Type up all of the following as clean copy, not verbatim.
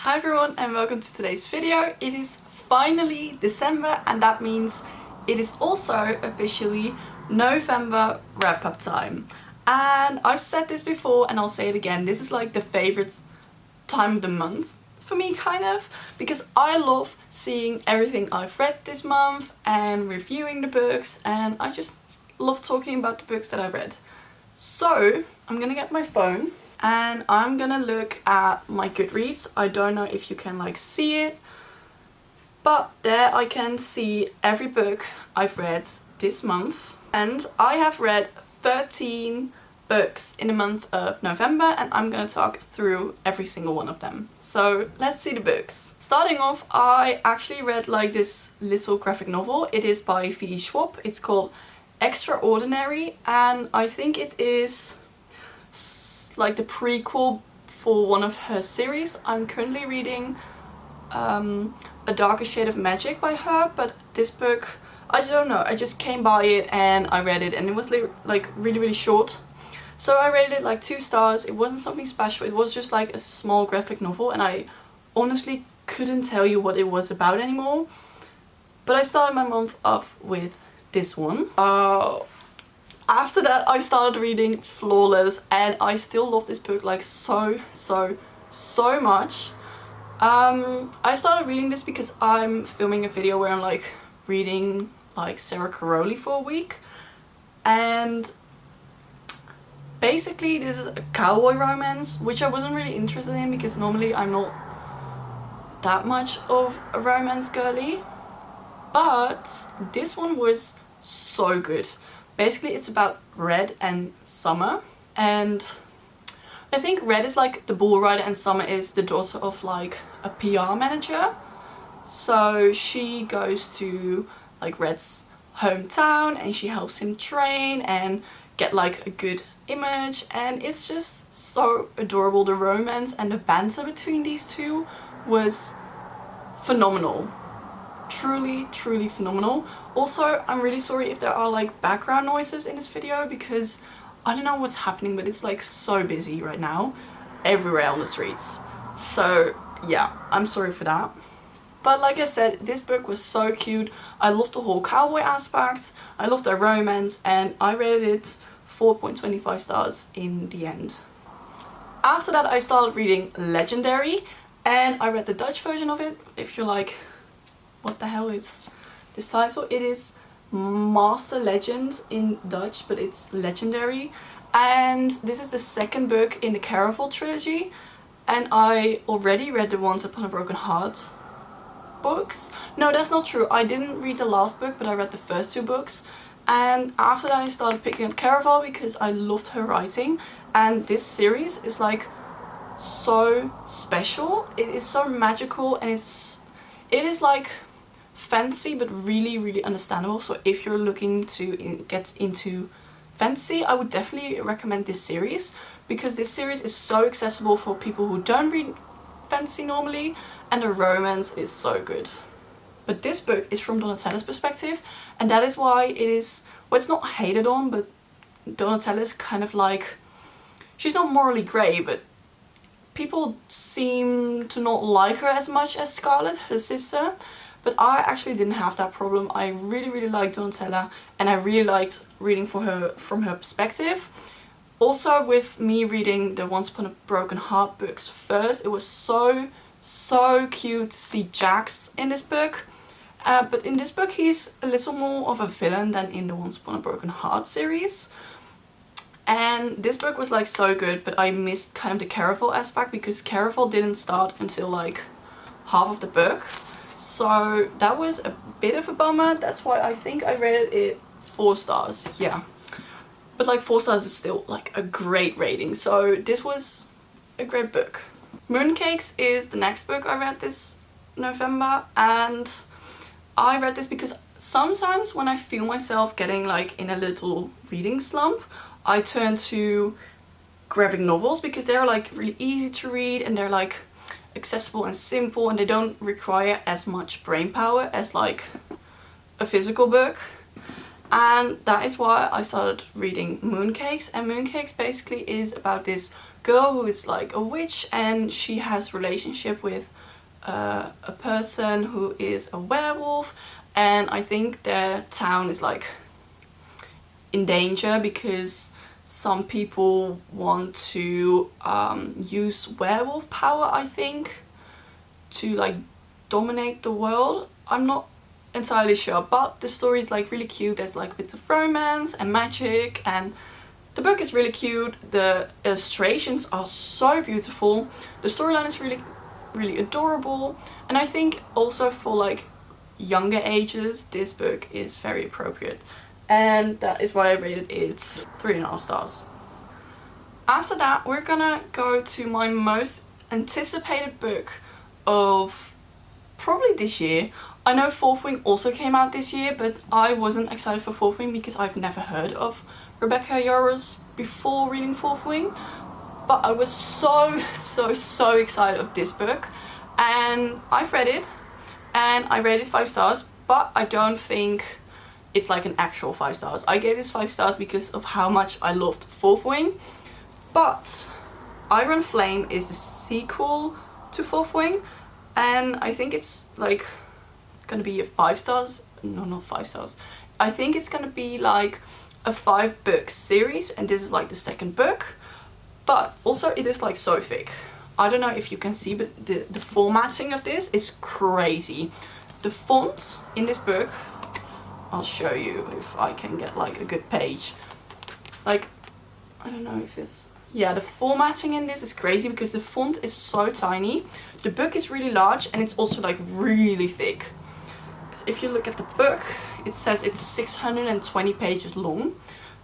Hi everyone and welcome to today's video. It is finally December and that means it is also officially November wrap-up time. And I've said this before and I'll say it again, this is like the favorite time of the month for me kind of, because I love seeing everything I've read this month and reviewing the books, and I just love talking about the books that I've read. So I'm gonna get my phone and I'm gonna look at my Goodreads. I don't know if you can like see it, but there I can see every book I've read this month. And I have read 13 books in the month of November and I'm gonna talk through every single one of them. So let's see the books. Starting off, I actually read like this little graphic novel. It is by V. Schwab. It's called Extraordinary and I think it is like the prequel for one of her series. I'm currently reading A Darker Shade of Magic by her, but this book, I don't know, I just came by it and I read it and it was like really short. So I rated it like 2 stars. It wasn't something special, it was just like a small graphic novel and I honestly couldn't tell you what it was about anymore. But I started my month off with this one. After that I started reading Flawless and I still love this book like so much. I started reading this because I'm filming a video where I'm like reading like Sarah Caroli for a week, and basically this is a cowboy romance, which I wasn't really interested in because normally I'm not that much of a romance girly, but this one was so good. Basically it's about Red and Summer, and I think Red is like the bull rider and Summer is the daughter of like a PR manager. So she goes to like Red's hometown and she helps him train and get like a good image, and it's just so adorable. The romance and the banter between these two was phenomenal. Truly phenomenal. Also, I'm really sorry if there are like background noises in this video because I don't know what's happening, but it's like so busy right now everywhere on the streets. So yeah, I'm sorry for that. But like I said, this book was so cute. I loved the whole cowboy aspect, I loved their romance, and I rated it 4.25 stars in the end. After that I started reading Legendary and I read the Dutch version of it. If you're like, what the hell is this title? It is Master Legend in Dutch, but it's Legendary. And this is the second book in the Caraval trilogy. And I already read the Once Upon a Broken Heart books. No, that's not true. I didn't read the last book, but I read the first 2 books. And after that I started picking up Caraval because I loved her writing. And this series is like so special. It is so magical and it is like fancy but really understandable. So if you're looking to get into fantasy, I would definitely recommend this series because this series is so accessible for people who don't read fantasy normally, and the romance is so good. But this book is from Donatella's perspective, and that is why it is, well, it's not hated on, but Donatella is kind of like, she's not morally grey, but people seem to not like her as much as Scarlet, her sister. But I actually didn't have that problem. I really liked Donatella and I really liked reading from her perspective. Also, with me reading the Once Upon a Broken Heart books first, it was so cute to see Jax in this book. But in this book he's a little more of a villain than in the Once Upon a Broken Heart series. And this book was like so good, but I missed kind of the Caraval aspect because Caraval didn't start until like half of the book. So that was a bit of a bummer. That's why I think I rated it 4 stars. Yeah, but like 4 stars is still like a great rating. So this was a great book. Mooncakes is the next book I read this November, and I read this because sometimes when I feel myself getting like in a little reading slump, I turn to graphic novels because they're like really easy to read and they're like accessible and simple and they don't require as much brain power as like a physical book. And that is why I started reading Mooncakes. And Mooncakes basically is about this girl who is like a witch, and she has relationship with a person who is a werewolf, and I think their town is like in danger because some people want to use werewolf power, I think, to like dominate the world. I'm not entirely sure, but the story is like really cute. There's like bits of romance and magic, and the book is really cute. The illustrations are so beautiful. The storyline is really adorable, and I think also for like younger ages this book is very appropriate, and that is why I rated it 3.5 stars. After that, we're gonna go to my most anticipated book of probably this year. I know Fourth Wing also came out this year, but I wasn't excited for Fourth Wing because I've never heard of Rebecca Yarros before reading Fourth Wing. But I was so excited of this book, and I've read it, and I rated 5 stars, but I don't think it's like an actual 5 stars. I gave this 5 stars because of how much I loved Fourth Wing, but Iron Flame is the sequel to Fourth Wing, and I think it's like gonna be a 5 stars. No, not 5 stars. I think it's gonna be like a 5-book series, and this is like the second book. But also it is like so thick. I don't know if you can see, but the formatting of this is crazy. The font in this book, I'll show you if I can get like a good page. Like, I don't know if it's, yeah, the formatting in this is crazy because the font is so tiny. The book is really large, and it's also like really thick. So if you look at the book, it says it's 620 pages long,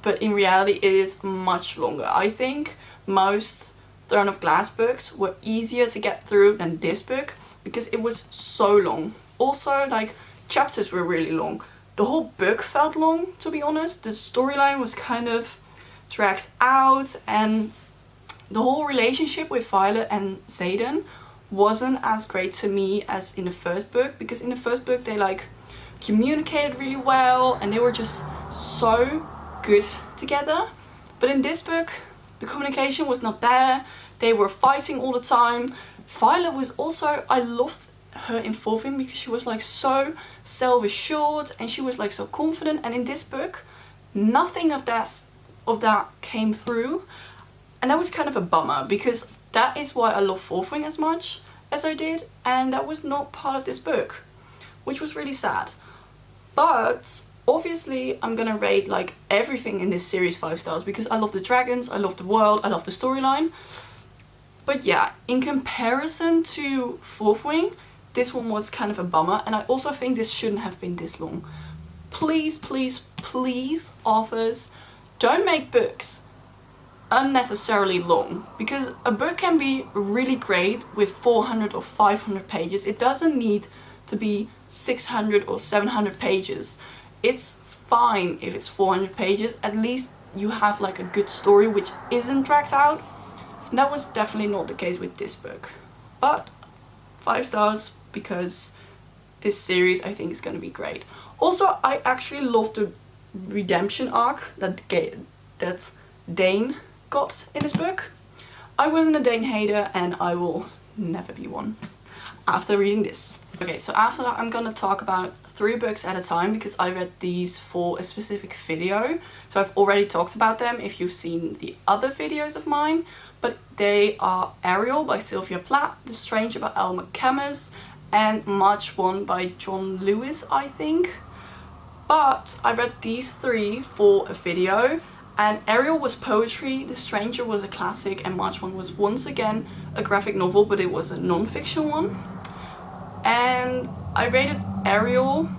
but in reality it is much longer. I think most Throne of Glass books were easier to get through than this book because it was so long. Also, like, chapters were really long. The whole book felt long, to be honest. The storyline was kind of dragged out, and the whole relationship with Violet and Xaden wasn't as great to me as in the first book, because in the first book they like communicated really well and they were just so good together. But in this book the communication was not there. They were fighting all the time. Violet was also, I loved her in Fourth Wing because she was like so self-assured and she was like so confident, and in this book nothing of that came through, and that was kind of a bummer because that is why I love Fourth Wing as much as I did, and that was not part of this book, which was really sad. But obviously I'm gonna rate like everything in this series 5 stars because I love the dragons, I love the world, I love the storyline. But yeah, in comparison to Fourth Wing, this one was kind of a bummer, and I also think this shouldn't have been this long. Please, please, please, authors, don't make books unnecessarily long, because a book can be really great with 400 or 500 pages. It doesn't need to be 600 or 700 pages. It's fine if it's 400 pages. At least you have like a good story which isn't dragged out. And that was definitely not the case with this book. But 5 stars because this series I think is going to be great. Also, I actually loved the redemption arc that Dane got in this book. I wasn't a Dane hater, and I will never be one after reading this. Okay, so after that I'm gonna talk about 3 books at a time because I read these for a specific video. So I've already talked about them if you've seen the other videos of mine, but they are Ariel by Sylvia Plath, The Stranger by Elle McCamus, and March 1 by John Lewis, I think. But I read these 3 for a video, and Ariel was poetry, The Stranger was a classic, and March 1 was once again a graphic novel, but it was a non-fiction one. And I rated Ariel,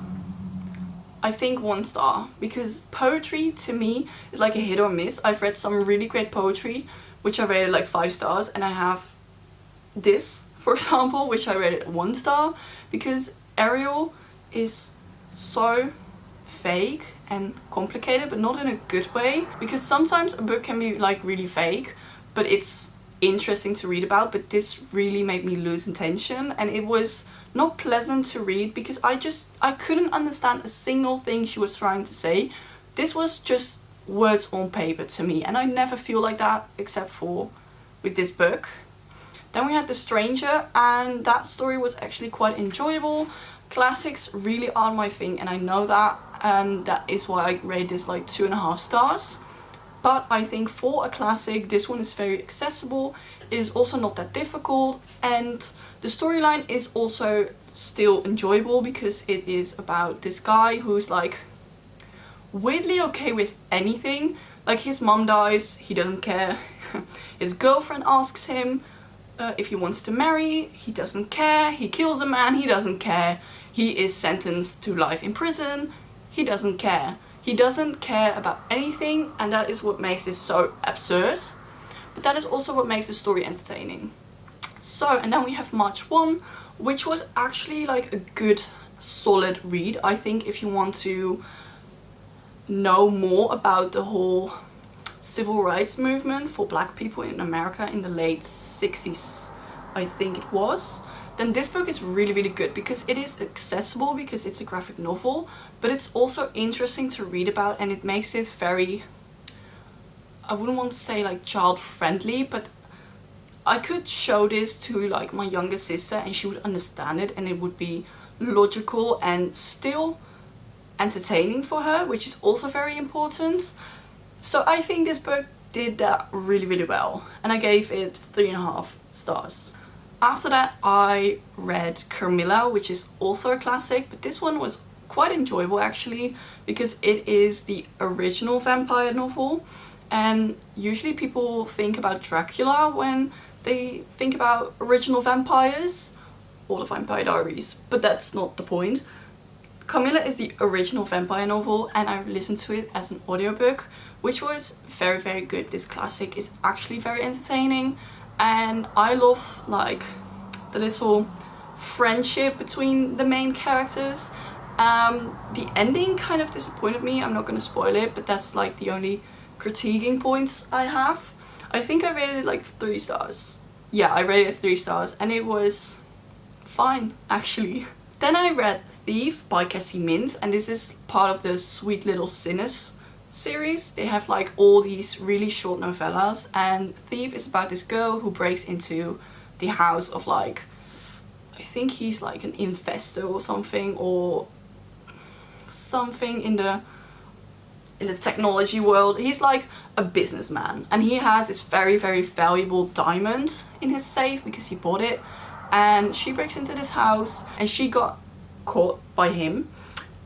I think 1 star, because poetry to me is like a hit or miss. I've read some really great poetry which I rated like 5 stars, and I have this, for example, which I rated 1 star, because Ariel is so fake and complicated, but not in a good way, because sometimes a book can be like really fake but it's interesting to read about, but this really made me lose intention, and it was not pleasant to read because I couldn't understand a single thing she was trying to say. This was just words on paper to me, and I never feel like that except for with this book. Then we had The Stranger, and that story was actually quite enjoyable. Classics really aren't my thing, and I know that, and that is why I rate this like 2.5 stars. But I think for a classic, this one is very accessible. It is also not that difficult, and the storyline is also still enjoyable because it is about this guy who's like weirdly okay with anything. Like his mom dies, he doesn't care. His girlfriend asks him if he wants to marry, he doesn't care. He kills a man, he doesn't care. He is sentenced to life in prison, he doesn't care. He doesn't care about anything, and that is what makes this so absurd. But that is also what makes the story entertaining. So, and then we have March 1, which was actually like a good, solid read. I think if you want to know more about the whole civil rights movement for black people in America in the late 60s, I think it was, then this book is really good because it is accessible because it's a graphic novel, but it's also interesting to read about, and it makes it very, I wouldn't want to say like child friendly, but I could show this to like my younger sister and she would understand it, and it would be logical and still entertaining for her, which is also very important. So I think this book did that really well, and I gave it 3.5 stars. After that I read Carmilla, which is also a classic, but this one was quite enjoyable actually because it is the original vampire novel, and usually people think about Dracula when they think about original vampires or the Vampire Diaries, but that's not the point. Carmilla is the original vampire novel, and I listened to it as an audiobook, which was very good. This classic is actually very entertaining, and I love like the little friendship between the main characters. The ending kind of disappointed me. I'm not gonna spoil it, but that's like the only critiquing points I have. I think I rated it like 3 stars. Yeah, I rated it 3 stars, and it was fine actually. Then I read Thief by Cassie Mint, and this is part of the Sweet Little Sinners series. They have like all these really short novellas, and Thief is about this girl who breaks into the house of like, I think he's like an investor or something in the technology world. He's like a businessman, and he has this very valuable diamond in his safe because he bought it, and she breaks into this house and she got caught by him,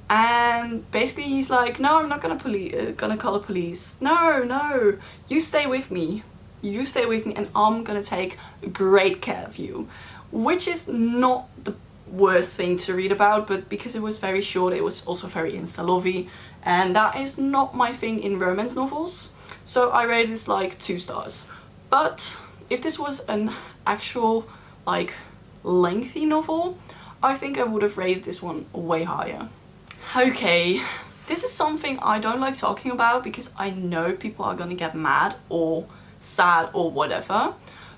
and basically he's like, no, I'm not gonna call the police. No, you stay with me, and I'm gonna take great care of you. Which is not the worst thing to read about, but because it was very short, it was also very insta-lovey, and that is not my thing in romance novels. So I rated this like 2 stars. But if this was an actual like lengthy novel, I think I would have rated this one way higher. Okay, this is something I don't like talking about because I know people are gonna get mad or sad or whatever.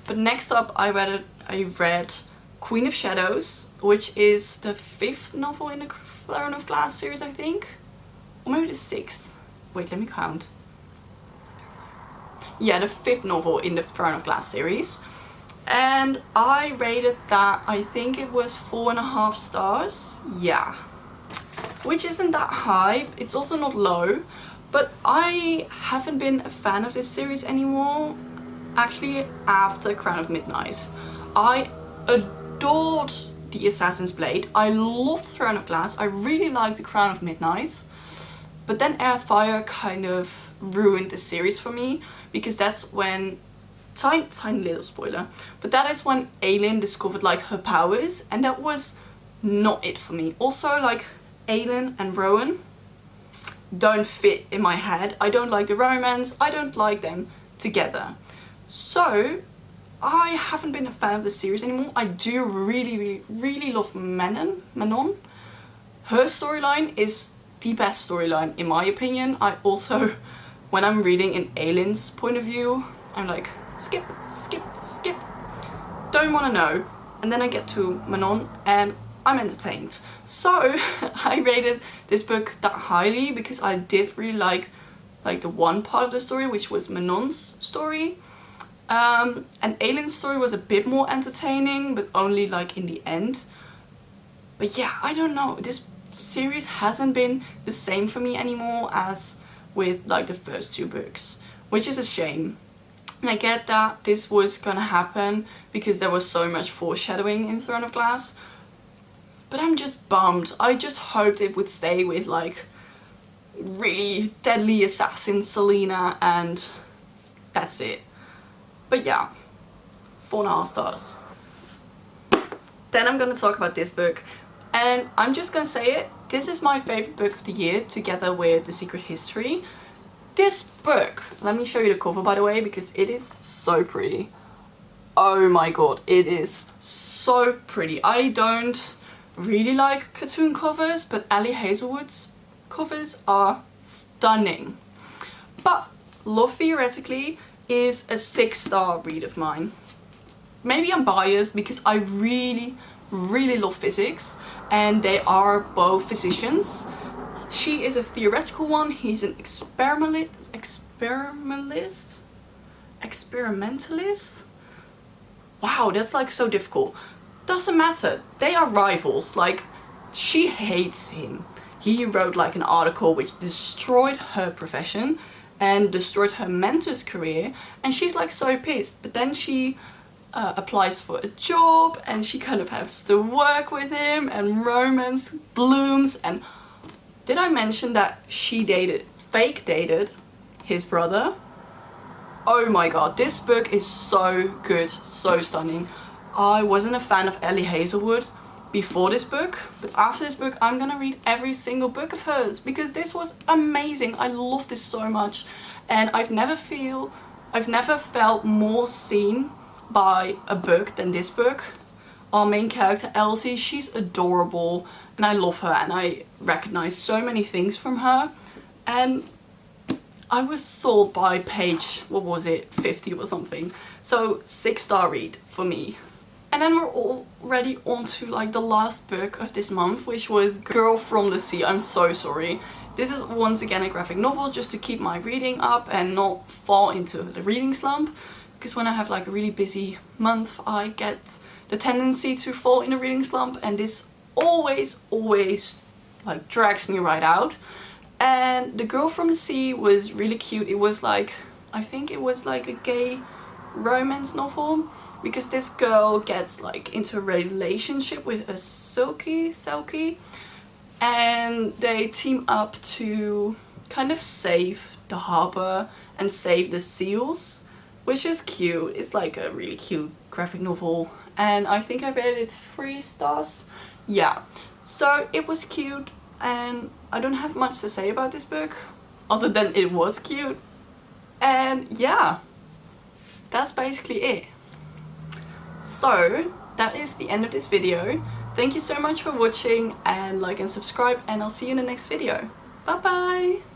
But next up I read Queen of Shadows, which is the 5th novel in the Throne of Glass series, I think. Or maybe the 6th. Wait, let me count. Yeah, the 5th novel in the Throne of Glass series. And I rated that, I think it was 4.5 stars. Yeah. Which isn't that high. It's also not low. But I haven't been a fan of this series anymore. Actually, after Crown of Midnight. I adored the Assassin's Blade. I loved Throne of Glass. I really liked the Crown of Midnight. But then Airfire kind of ruined the series for me, because that's when, tiny little spoiler, but that is when Aelin discovered like her powers, and that was not it for me. Also, like, Aelin and Rowan don't fit in my head. I don't like the romance. I don't like them together. So I haven't been a fan of the series anymore. I do really love Manon. Her storyline is the best storyline in my opinion. I also, when I'm reading in Aelin's point of view, I'm like, skip. Don't want to know. And then I get to Manon and I'm entertained. So I rated this book that highly because I did really like the one part of the story, which was Manon's story. An alien story was a bit more entertaining, but only like in the end. But yeah, I don't know, this series hasn't been the same for me anymore as with like the first 2 books, which is a shame. And I get that this was gonna happen because there was so much foreshadowing in Throne of Glass, but I'm just bummed. I just hoped it would stay with like really deadly assassin Selena and that's it. But yeah, 4.5 stars. Then I'm gonna talk about this book, and I'm just gonna say it, this is my favorite book of the year together with The Secret History. This book, let me show you the cover by the way, because it is so pretty. Oh my god, it is so pretty. I don't really like cartoon covers, but Ali Hazelwood's covers are stunning. But Love Theoretically is a 6-star read of mine. Maybe I'm biased because I really love physics, and they are both physicians. She is a theoretical one, he's an experimentalist? Wow, that's like so difficult. Doesn't matter, they are rivals. Like, she hates him. He wrote like an article which destroyed her profession and destroyed her mentor's career, and she's like so pissed. But then she applies for a job and she kind of has to work with him and romance blooms. And did I mention that she fake dated his brother? Oh my god, this book is so good, so stunning. I wasn't a fan of Ellie Hazelwood before this book, but after this book I'm gonna read every single book of hers because this was amazing. I love this so much, and I've never felt more seen by a book than this book. Our main character Elsie, she's adorable and I love her, and I recognize so many things from her, and I was sold by page, what was it, 50 or something. So 6-star read for me. And then we're already on to like the last book of this month, which was Girl from the Sea. I'm so sorry. This is once again a graphic novel just to keep my reading up and not fall into the reading slump. Because when I have like a really busy month, I get the tendency to fall in a reading slump, and this always like drags me right out. And The Girl from the Sea was really cute. It was like, I think it was like a gay romance novel, because this girl gets like into a relationship with a Selkie, and they team up to kind of save the harbor and save the seals, which is cute. It's like a really cute graphic novel, and I think I rated it 3 stars. Yeah, so it was cute, and I don't have much to say about this book other than it was cute. And yeah, that's basically it. So that is the end of this video. Thank you so much for watching, and like and subscribe, and I'll see you in the next video. Bye bye!